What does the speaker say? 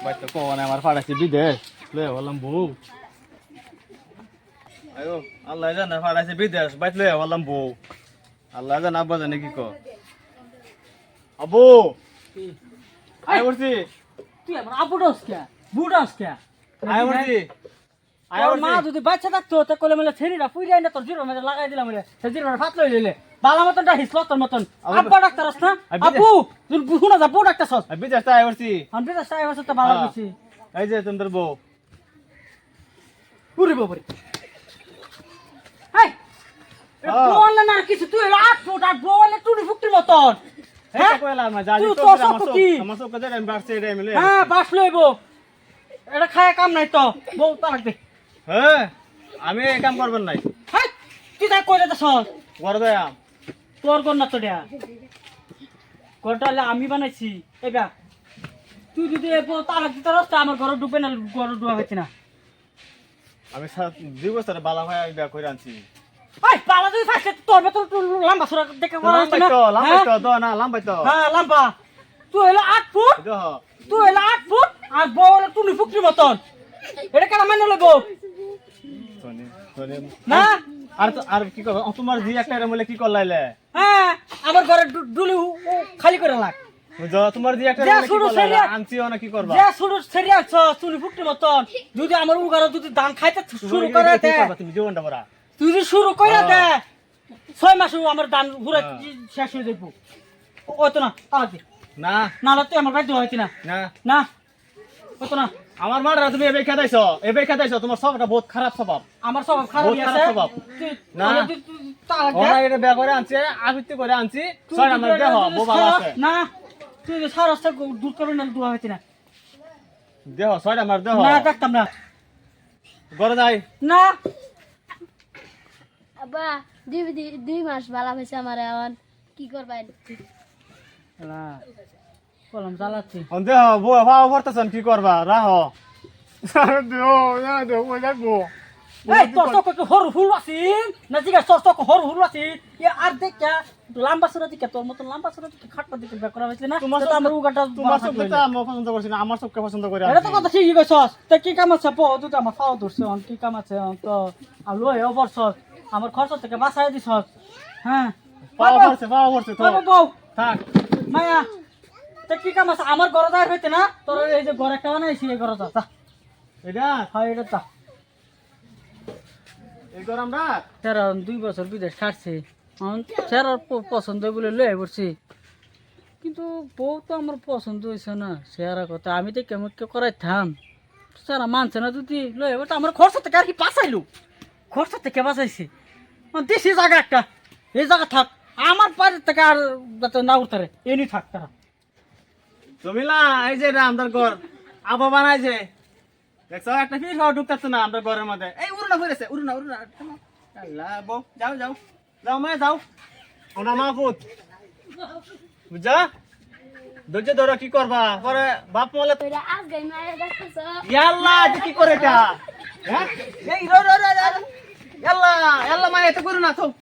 বাইতে কোন আমার ফাড়াইছে বিদেশ লয়ে বললাম বউ আয়ো আল্লাহ জানে ফাড়াইছে বিদেশ বাইতে লয়ে বললাম বউ আল্লাহ জানে আব্বা জানে কি কো আবু আয় বলছি তুই আমার আবুডস কে বুডস কে আয় বলছি আয় তোর মা বলছি যদি বাচ্চা থাকতো তা কলে মেলে ছেড়িরা ফুইরাই না তোর জিরো মেরে লাগাই দিলাম রে সে জিরো ফাত লই লইলে বালা মতনটা হিসল তোর মতন আব্বা ডাক্তারস না আবু তুই বুহুনা যা বউ ডাক্তারস বিদেশ আয় বলছি আমি তো চাই বছর তো ভালো করছি এই যে তোমাদের বউ পুরি বাবরে এই বল না কিছু তুই 8 ফুট আর বল তুই ফুটির মতন হ্যাঁ কইলাম না যাই তো আমার সব কাজে আমি বাড়ছে রে মিলে হ্যাঁ বাস লইবো এটা খায় কাম নাই তো বউ তালাক দে হ্যাঁ আমি এই কাম করবেন নাই হ্যাঁ তুই তাই কইলে তো সর বড় দয়া তোর কোন না তো দেয়া কোটালে আমি বানাইছি এবা তুই যদি এ বউ তালাক দিতে রাস্তা আমার ঘরে ডুবে না ঘরে ডুবা হইছে না আমি 2 বছর বালা ভাই বিয়া কইরা আনছি এই পালা তুই ফাইছে তোর মত লম্বা সরা দেখে বলা হচ্ছে না লাম্বাই তো না লাম্বাই তো হ্যাঁ লম্বা তুই হলো 8 ফুট দেখ তুই হলো 8 ফুট আর বউ হলো তুই ফুকরির মতন এটা কেন মানে লইবো শুনি শুনি না আর কি করব তোমার জি একটা এর কি করলাইলে হ্যাঁ আমার ঘরে ডুলি খালি করে লাগ বুঝো তোমার জি একটা যা কি শুরু করলাইলে সেরিয়া- আনছিও না কি করবা যে শুরু সেরিয়া তুই ফুকরির মতন যদি আমার উগারে যদি ধান খাইতে শুরু করে কি দে করবা তুমি জীবনটা বড়া তুই যদি শুরু করে দে 6 মাস আমার ধান পুরো শেষ হয়ে যাইবো ও তো না তালাক দে না না তুই আমার বাইরে হইতি না না না ও তো না আমার মারা তুমি এবে খাইছো তোমার স্বভাবটা বহুত খারাপ স্বভাব আমার স্বভাব খারাপ বহুত খারাপ আছে স্বভাব। তুই না। তুই তালাক দে ওরা এটা বিয়া করে আনছে আবৃত্তি করে আনছি তুই ছয় যদি আমার দেহ যদি বউ ভালো আছে না তুই যে সারা রাস্তা দূর করে না দোয়া হইতি না দেহ ছয় আমার দেহ না ডাকতাম না ঘরে যাই না আব্বা 2 মাস বালা হয়েছে আমার এখন কি করবেন না কলম জ্বালাচ্ছি দেহ বউ ভাও ভরতেছেন কি করবা রাহ দেহ ওই যাবো এই তোর তো কত হরু হুল আছিস না জিগা তোর তো হরু হুল আছিস এ আর দেখা লম্বা সরা দিকে তোর মত লম্বা সরা দিকে খাটটা দিকে বেকরা হইছে না তোমার তো আমার উগাটা তোমার চোখে তো আমি পছন্দ করছি না আমার চোখকে পছন্দ করে এটা তো কথা ঠিকই কইছস তে কি কাম আছে পো তুই তো আমার ফাও ধরছ অন কি কাম আছে অন তো আলো এ অবসর আমার খরচ থেকে বাঁচাই দিছস হ্যাঁ পাওয়া পড়ছে তো বাবা বউ থাক মায়া তে কি কাম আছে আমার ঘরে যাই হইতে না তোর এই যে ঘরে একটা বানাইছি এই ঘরে যা এটা হয় এটা তা এই গরম রাত তেরা 2 বছর বিদেশ খাটছি সেরা পছন্দ বলে লয়ে পড়ছি কিন্তু বউ তো আমার পছন্দ হয়েছে না সেরা কথা আমি তো কেমন কে করাই থাম সেরা মানছে না যদি লয়ে পড়তো আমার খরচ থেকে আর কি বাঁচাইলো খরচ থেকে বাঁচাইছি দেশি জায়গা একটা এই জায়গা থাক আমার বাড়ির থেকে আর যাতে না উঠতে এনি থাক তারা জমিলা এই যে এটা আমাদের ঘর আবা বানাইছে দেখছো একটা ফির খাওয়া ঢুকতেছে না আমাদের ঘরের মধ্যে এই উড়না ফিরেছে উড়না আল্লাহ বউ যাও যাও যাও মায়ে যাও ওনা মা পুত বুঝা ধৈর্য ধরো কি করবা পরে বাপ মলে তোরা আজ গাই মায়ের ডাকতেছ ইয়াল্লা এটা কি করে এটা হ্যাঁ এই রো রো রো ইয়াল্লা ইয়াল্লা মা এত করো না তো